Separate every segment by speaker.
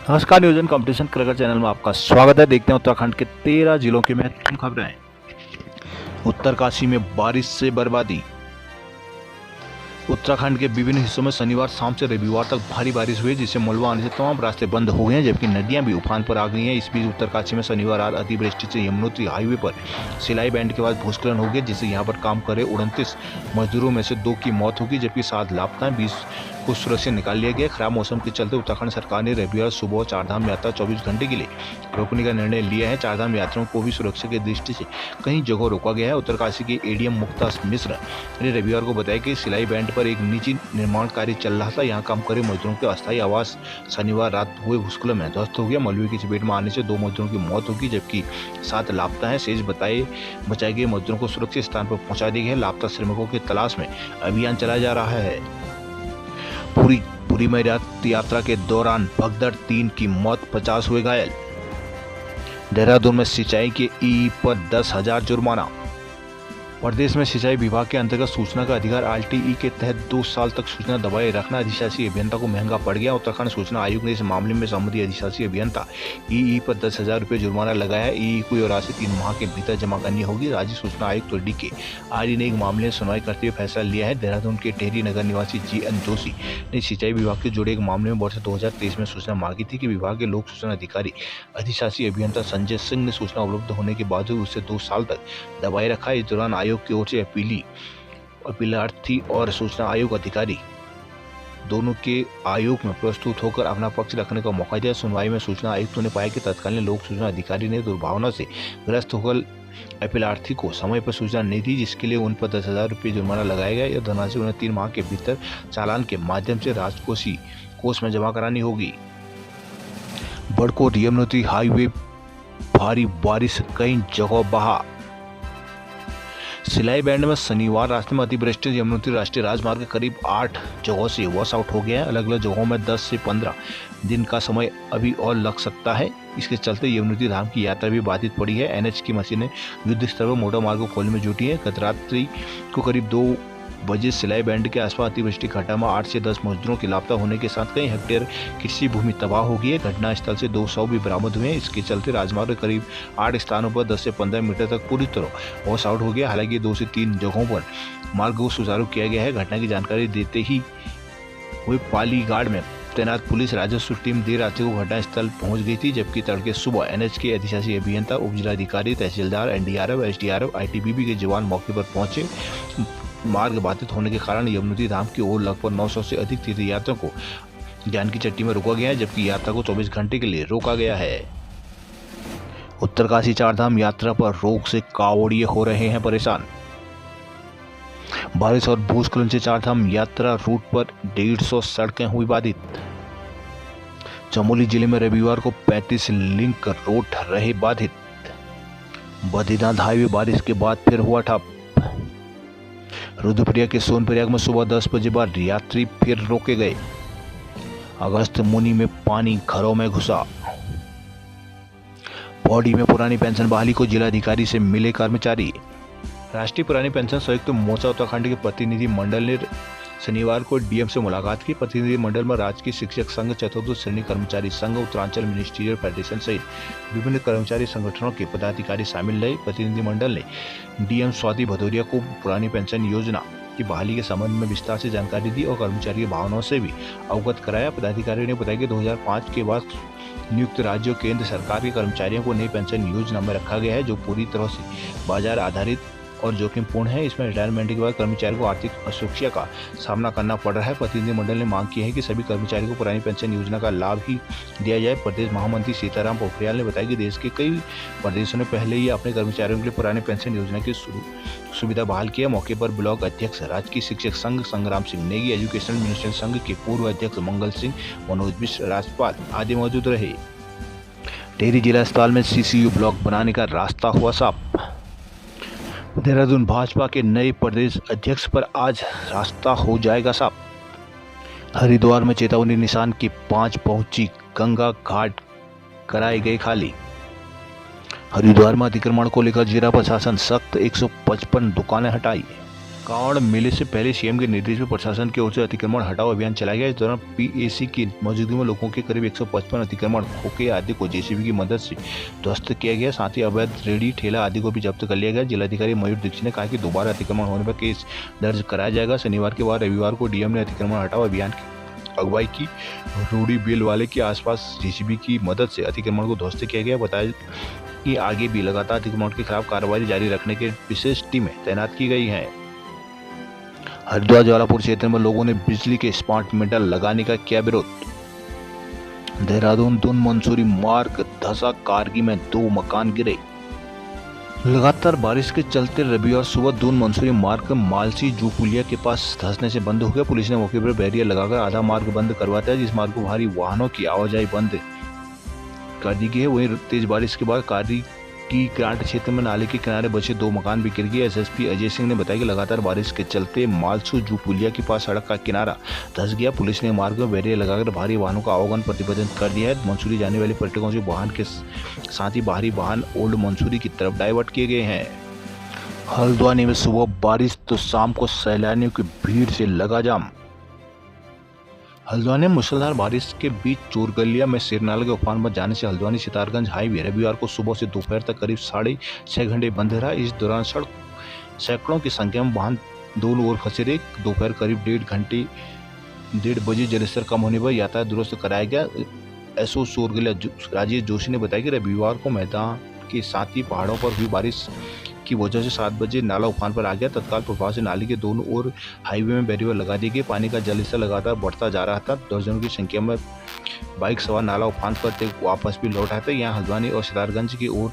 Speaker 1: नमस्कार, नियोजन competition cricket channel में आपका स्वागत है। देखते हैं उत्तराखंड के 13 जिलों की महत्वपूर्ण खबरें। उत्तरकाशी में बारिश से बर्बादी। उत्तराखंड के विभिन्न हिस्सों में शनिवार शाम से रविवार तक भारी बारिश हुई, जिससे मलबा आने से तमाम रास्ते बंद हो गए हैं, जबकि नदियां भी उफान पर आ गई हैं। इस बीच उत्तरकाशी में शनिवार रात अतिवृष्टि से यमुनोत्री हाईवे पर सिलाई बैंड के बाद भूस्खलन हो गया, जिससे यहां पर काम कर रहे 29 मजदूरों में से 2 की मौत होगी, जबकि 7 लापता हैं। 20 को सुरक्षित निकाल लिया गया। खराब मौसम के चलते उत्तराखंड सरकार ने रविवार सुबह चारधाम यात्रा 24 घंटे के लिए रोकने का निर्णय लिया है। चारधाम यात्रियों को भी सुरक्षा की दृष्टि से कई जगह रोका गया है। उत्तरकाशी के एडीएम मुक्ता मिश्र ने रविवार को बताया कि सिलाई बैंड पर एक निजी निर्माण कार्य चल रहा था। यहाँ काम करे मजदूरों के अस्थायी आवास शनिवार रात हुए भूस्खलन में ध्वस्त हो गया। मलबे की चपेट में आने से 2 मजदूरों की मौत होगी, जबकि 7 लापता हैं। शेष बचाए गए मजदूरों को सुरक्षित स्थान पर पहुंचा दिया गया है। लापता श्रमिकों की तलाश में अभियान चलाया जा रहा है। पुरी में रथ यात्रा के दौरान भगदड़, 3 की मौत, 50 हुए घायल। देहरादून में सिंचाई के ई पर 10,000 जुर्माना। प्रदेश में सिंचाई विभाग के अंतर्गत सूचना का अधिकार आरटीई के तहत 2 साल तक सूचना दबाए रखना अधिशासी अभियंता को महंगा पड़ गया। उत्तराखंड सूचना आयोग ने इस मामले में संबंधित अधिशासी अभियंता ई पर 10,000 रुपये जुर्माना लगाया है। ई को यह राशि 3 माह के भीतर जमा करनी होगी। राज्य सूचना आयुक्त तो डी के आर्य ने एक मामले में सुनवाई करते हुए फैसला लिया है। देहरादून के टेहरी नगर निवासी GN जोशी ने सिंचाई विभाग के जुड़े एक मामले में वर्ष 2023 में सूचना मांगी थी कि विभाग के लोक सूचना अधिकारी अधिशासी अभियंता संजय सिंह ने सूचना उपलब्ध होने के बावजूद उसे 2 साल तक दबाए रखा। इस दौरान आयोग की ओर से अपीलार्थी और सूचना आयोग अधिकारी दोनों के आयोग में प्रस्तुत होकर अपना पक्ष रखने का मौका दिया। सुनवाई में सूचना आयुक्तों ने पाया कि तत्कालीन लोक सूचना अधिकारी ने दुर्भावना से ग्रस्त होकर अपीलार्थी को समय पर सूचना नहीं दी, जिसके लिए उन पर 10,000 रुपये जुर्माना लगाया गया। यह धनराशि उन्हें 3 माह के भीतर चालान के माध्यम से राजकोषीय कोष में जमा करानी होगी। बड़कोट यमुनोत्री हाईवे भारी बारिश, कई जगह बहा। सिलाई बैंड में शनिवार रास्ते में अतिवृष्टि यमुनोत्री राष्ट्रीय राजमार्ग के करीब 8 जगहों से वॉश आउट हो गया है। अलग अलग जगहों में 10 से 15 दिन का समय अभी और लग सकता है। इसके चलते यमुनोत्री धाम की यात्रा भी बाधित पड़ी है। NH की मशीनें युद्ध स्तर पर मोटर मार्ग को खोलने में जुटी है। गत रात्रि को करीब 2 बजे सिलाई बैंड के आसपास अतिवृष्टि घटना में 8 से 10 मजदूरों के लापता होने के साथ कई हेक्टेयर कृषि भूमि तबाह हो गई है। घटनास्थल से 2 शव भी बरामद हुए हैं। इसके चलते राजमार्ग के करीब 8 स्थानों पर 10 से 15 मीटर तक पूरी तरह वॉश आउट हो गया। हालांकि 2 से 3 जगहों पर मार्ग को सुचारू किया गया है। घटना की जानकारी देते ही हुए पालीगाड़ में तैनात पुलिस राजस्व टीम देर रात्रि को घटनास्थल पहुंच गई थी, जबकि तड़के सुबह NH के अधिशासी अभियंता, उप जिलाधिकारी, तहसीलदार, NDRF, SDRF, ITBP के जवान मौके पर पहुंचे। मार्ग बाधित होने के कारण यमुनोत्री धाम की ओर लगभग 900 से अधिक तीर्थयात्रियों को जानकी चट्टी में रोका गया है, जबकि यात्रा को 24 घंटे के लिए रोका गया है। उत्तरकाशी चारधाम यात्रा पर रोक से कांवड़िये हो रहे हैं परेशान। बारिश और भूस्खलन से चारधाम यात्रा रूट पर 150 सड़कें हुई बाधित। चमोली जिले में रविवार को 35 लिंक रोड रहे बाधित। बद्रीनाथ हाईवे बारिश के बाद फिर हुआ ठप। रुद्रप्रयाग के सोनप्रयाग में सुबह 10 बजे बाद यात्री फिर रोके गए। अगस्त मुनि में पानी घरों में घुसा। पौड़ी में पुरानी पेंशन बहाली को जिलाधिकारी से मिले कर्मचारी। राष्ट्रीय पुरानी पेंशन संयुक्त मोर्चा उत्तराखंड के प्रतिनिधि मंडल ने शनिवार को डीएम से मुलाकात की। प्रतिनिधि मंडल में राजकीय शिक्षक संघ, चतुर्थ श्रेणी कर्मचारी संघ, उत्तरांचल मिनिस्ट्रियल फेडरेशन सहित विभिन्न कर्मचारी संगठनों के पदाधिकारी शामिल रहे। प्रतिनिधि मंडल ने डीएम स्वाति भदौरिया को पुरानी पेंशन योजना की बहाली के संबंध में विस्तार से जानकारी दी और कर्मचारी की भावनाओं से भी अवगत कराया। पदाधिकारियों ने बताया कि 2005 के बाद नियुक्त राज्य और केंद्र सरकार के कर्मचारियों को नई पेंशन योजना में रखा गया है, जो पूरी तरह से बाजार आधारित और जोखिमपूर्ण है। इसमें रिटायरमेंट के बाद कर्मचारी को आर्थिक असुरक्षा का सामना करना पड़ रहा है। प्रतिनिधि मंडल ने मांग की है कि सभी कर्मचारियों को पुरानी पेंशन योजना का लाभ ही दिया जाए। प्रदेश महामंत्री सीताराम पोखरियाल ने बताया कि देश के कई प्रदेशों ने पहले ही अपने कर्मचारियों के लिए पुरानी पेंशन योजना की सुविधा बहाल किया। मौके पर ब्लॉक अध्यक्ष राजकीय शिक्षक संघ संग्राम सिंह नेगी, एजुकेशनल मिनिस्टर संघ के पूर्व अध्यक्ष मंगल सिंह, मनोज मिश्र, राज्यपाल आदि मौजूद रहे। टिहरी जिला अस्पताल में CCU ब्लॉक बनाने का रास्ता हुआ साफ। देहरादून भाजपा के नए प्रदेश अध्यक्ष पर आज रास्ता हो जाएगा साफ। हरिद्वार में चेतावनी निशान की 5 पहुंची गंगा घाट कराए गए खाली। हरिद्वार में अतिक्रमण को लेकर जिला प्रशासन सख्त, 155 दुकानें हटाई। कांवड़ मेले से पहले सीएम के निर्देश में प्रशासन की ओर से अतिक्रमण हटाओ अभियान चलाया गया। इस दौरान पीएसी की मौजूदगी में लोगों के करीब 155 अतिक्रमण खोखे आदि को जेसीबी की मदद से ध्वस्त किया गया। साथ ही अवैध रेडी ठेला आदि को भी जब्त कर लिया गया। जिलाधिकारी मयूर दीक्षित ने कहा कि दोबारा अतिक्रमण होने पर केस दर्ज कराया जाएगा। शनिवार के बाद रविवार को डीएम ने अतिक्रमण हटाओ अभियान की अगुवाई की। रूडी बेल वाले के आसपास जेसीबी की मदद से अतिक्रमण को ध्वस्त किया गया। बताया कि आगे भी लगातार अतिक्रमण के खिलाफ कार्रवाई जारी रखने के विशेष टीमें तैनात की गई हैं। हरिद्वार ज्वालापुर क्षेत्र में लोगों ने बिजली के स्मार्ट मीटर लगाने का किया विरोध। देहरादून दून मंसूरी मार्ग धसा कारगी में 2 मकान गिरे। लगातार बारिश के चलते रविवार सुबह दून मंसूरी मार्ग मालसी जू पुलिया के पास धंसने से बंद हो गया। पुलिस ने मौके पर बैरियर लगाकर आधा मार्ग बंद करवाता है, जिस मार्ग को भारी वाहनों की आवाजाही बंद कर दी गई है। वहीं तेज बारिश के बाद कारगी की ग्रांट क्षेत्र में नाले के किनारे बचे 2 मकान भी गिर गए। एसएसपी अजय सिंह ने बताया कि लगातार बारिश के चलते मालसू जू पुलिया के पास सड़क का किनारा धंस गया। पुलिस ने मार्ग में बैरियर लगाकर भारी वाहनों का आवागमन प्रतिबंधित कर दिया है। मंसूरी जाने वाले पर्यटकों से वाहन के साथ ही बाहरी वाहन ओल्ड मंसूरी की तरफ डाइवर्ट किए गए हैं। हल्द्वानी में सुबह बारिश तो शाम को सैलानियों की भीड़ से लगा जाम। हल्द्वानी में मूसलाधार बारिश के बीच चोरगलिया में शेरनाला के उफान पर जाने से हल्द्वानी सितारगंज हाईवे रविवार को सुबह से दोपहर तक करीब 6.5 घंटे बंद रहा। इस दौरान सैकड़ों की संख्या में वाहन दोनों ओर फंसे रहे। दोपहर करीब 1:30 बजे जलस्तर कम होने पर यातायात दुरुस्त कराया गया। एसओ चोरगलिया राजेश जोशी ने बताया कि रविवार को मैदान के साथ ही पहाड़ों पर हुई बारिश की वजह से 7 बजे नाला उफान पर आ गया। तत्काल प्रभाव से नाले के दोनों ओर हाईवे में बैरियर लगा दिए गए। पानी का जलस्तर लगातार बढ़ता जा रहा था। दर्जनों की संख्या में बाइक सवार नाला उफान पर वापस भी लौट आए थे। यहाँ हल्द्वानी और सितारगंज की ओर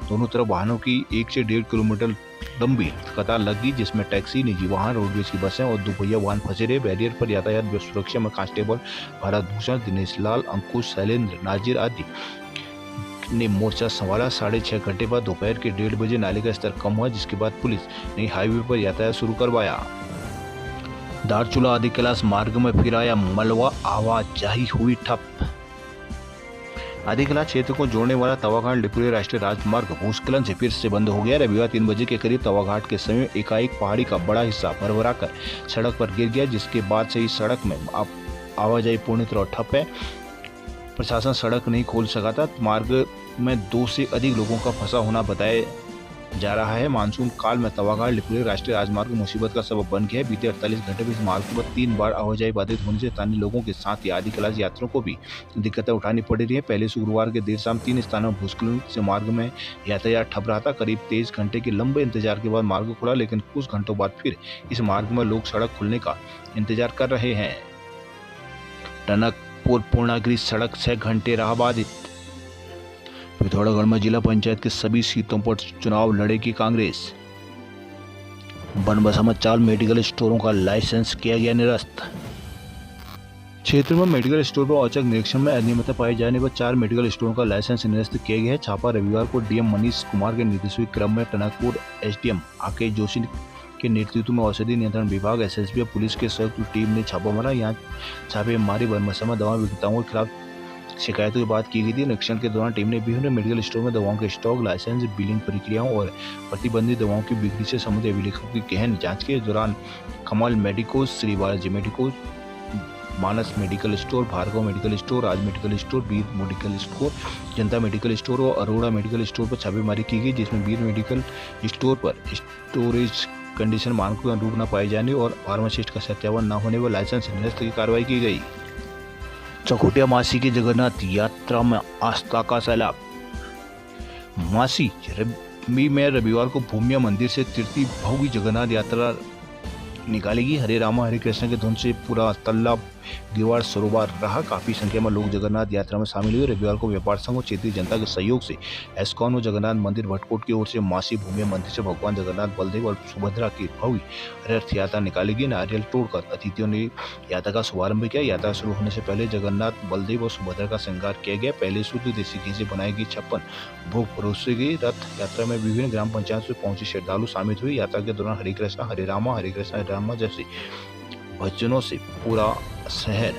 Speaker 1: दोनों तरफ वाहनों की 1 से 1.5 किलोमीटर लंबी कतार लगी, जिसमें टैक्सी, निजी वाहन, रोडवेज की बसें और दुपहिया वाहन फंसे रहे। बैरियर पर यातायात सुरक्षा में कांस्टेबल भरत भूषण, दिनेश लाल, अंकुश, शैलेंद्र, नाजिर आदि ने मोर्चा संभाला। 6.5 घंटे बाद दोपहर के 1:30 बजे नाले का स्तर कम हुआ, जिसके बाद पुलिस ने हाईवे पर यातायात शुरू करवाया। दारचूला आदि कैलाश मार्ग में फिर आया मलबा, आवाजाही हुई ठप। आदि कैलाश क्षेत्र को जोड़ने वाला तवाघाट लिपुलेख राष्ट्रीय राजमार्ग भूस्खलन से फिर से बंद हो गया। रविवार 3 बजे के करीब तवाघाट के समय एकाएक पहाड़ी का बड़ा हिस्सा भरभराकर सड़क पर गिर गया, जिसके बाद से इस सड़क में आवाजाही पूर्ण तरह ठप है। प्रशासन सड़क नहीं खोल सका था। मार्ग में 2 से अधिक लोगों का फंसा होना बताया जा रहा है। मानसून काल में तवाघाट लिपुलेख राष्ट्रीय राजमार्ग मुसीबत का सबब बन गया है। बीते 48 घंटे में इस मार्ग पर 3 बार आवाजाही बाधित होने से स्थानीय लोगों के साथ ही आदि कैलाश यात्रियों को भी दिक्कतें उठानी पड़ रही है। पहले शुक्रवार के देर शाम 3 स्थानों में भूस्खलन से मार्ग में यातायात ठप रहा था। करीब 23 घंटे के लंबे इंतजार के बाद मार्ग खुला, लेकिन कुछ घंटों बाद फिर इस मार्ग में लोग सड़क खुलने का इंतजार कर रहे हैं। टनकपुर पूर्णागिरी सड़क 6 घंटे रहा बाधित। पिथौरागढ़ में जिला पंचायत के सभी सीटों पर चुनाव लड़ेगी कांग्रेस। बनबसा में 4 मेडिकल स्टोरों का लाइसेंस किया गया निरस्त। क्षेत्र में मेडिकल स्टोर पर औचक निरीक्षण में अनियमितता पाए जाने पर 4 मेडिकल स्टोरों का लाइसेंस निरस्त किया गया है। छापा रविवार को डीएम मनीष कुमार के निर्देशित क्रम में टनकपुर एसडीएम आकेश जोशी के नेतृत्व में औषधि नियंत्रण विभाग, एसएसबी और पुलिस के संयुक्त टीम ने छापा मारा। यहाँ छापेमारी बनबसा में दवा विक्रेताओं के खिलाफ शिकायतों की बात की गई थी। निरीक्षण के दौरान टीम ने विभिन्न मेडिकल स्टोर में दवाओं के स्टॉक, लाइसेंस, बिलिंग प्रक्रियाओं और प्रतिबंधित दवाओं की बिक्री से संबंधित अभिलेखों की गहन जांच के दौरान Kamal medicos, Shri Balaji medicos, Manas medical store, Bhargav medical store, Raj medical store, Veer medical store, Janata medical store और अरोड़ा मेडिकल स्टोर पर छापेमारी की गई, जिसमें वीर मेडिकल स्टोर पर स्टोरेज कंडीशन मानकों के अनुरूप न पाए जाने और फार्मासिस्ट का सत्यापन न होने पर लाइसेंस निरस्त की कार्रवाई की गई। चकोटिया मासी की जगन्नाथ यात्रा में आस्था का सैलाब। मासी में रविवार को भूमिया मंदिर से तृतीय भव्य जगन्नाथ यात्रा निकालेगी। हरे रामा हरे कृष्ण के धुन से पूरा तालाब गिरवाड़ सरोवर रहा। काफी संख्या में लोग जगन्नाथ यात्रा में शामिल हुए। रविवार को व्यापार संघ और क्षेत्रीय जनता के सहयोग से एस्कॉन और जगन्नाथ मंदिर भटकोट की ओर से मासी भूमिया मंदिर से भगवान जगन्नाथ, बलदेव और सुभद्रा की भव्य रथ यात्रा निकालेगी। नारियल तोड़कर अतिथियों ने यात्रा का शुभारंभ किया। यात्रा शुरू होने से पहले जगन्नाथ, बलदेव और सुभद्रा का श्रृंगार किया गया। पहले शुद्ध देसी घी से बनाई गई 56 भोग परोसे गई। रथ यात्रा में विभिन्न ग्राम पंचायत से पहुंचे श्रद्धालु शामिल हुए। यात्रा के दौरान हरे कृष्णा हरे रामा जैसे भजनों से पूरा शहर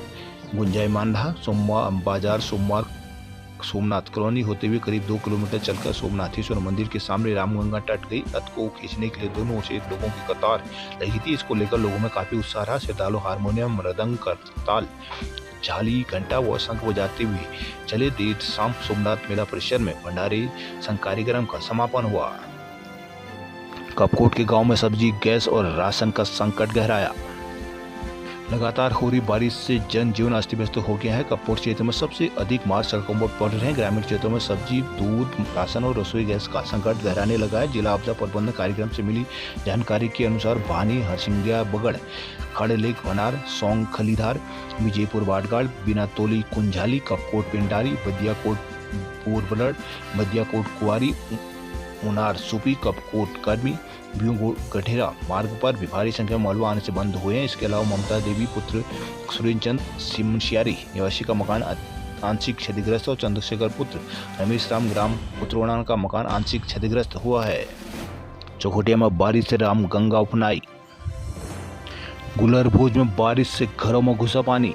Speaker 1: गुंजायमान रहा। सोमवार सोमनाथ कॉलोनी होते हुए करीब 2 किलोमीटर चलकर सोमनाथेश्वर मंदिर के सामने रामगंगा तट गई। रथ को खींचने के लिए दोनों से लोगों की कतार लगी थी। इसको लेकर लोगों में काफी उत्साह रहा। श्रद्धालु हारमोनियम, मृदंग, करताल, झाली, घंटा व शंख बजाते हुए चले। देर शाम सोमनाथ मेला परिसर में भंडारे संग कार्यक्रम का समापन हुआ। कपकोट के गांव में सब्जी, गैस और राशन का संकट गहराया। लगातार हो रही बारिश से जनजीवन अस्त व्यस्त हो गया है। कपकोट क्षेत्र में सबसे अधिक मार्च सड़कों पर पड़ रहे हैं। ग्रामीण क्षेत्रों में सब्जी, दूध, राशन और रसोई गैस का संकट गहराने लगा है। जिला आपदा प्रबंधन कार्यक्रम से मिली जानकारी के अनुसार भानी, हरसिंगिया, बगड़, खड़लेक, वनार, सौंग, खलीधार, विजयपुर, बाटगाड़, बिनातोली, कुंझाली, कपकोट, पिंडारी, बदियाकोट, बोरबलड़, बदियाकोट, कुआरी, उनार, सुपी, कपकोट, कर्मी, भ्यू, गठेरा मार्ग पर भी भारी संख्या में मलबा आने से बंद हुए हैं। इसके अलावा ममता देवी पुत्र सुरेंद्र चंद सिमशियारी निवासी का मकान आंशिक क्षतिग्रस्त और चंद्रशेखर पुत्र रमेश राम ग्राम पुत्रोड़ा का मकान आंशिक क्षतिग्रस्त हुआ है। चौखुटिया में बारिश से रामगंगा उफनाई। गुलरभोज में बारिश से घरों में घुसा पानी।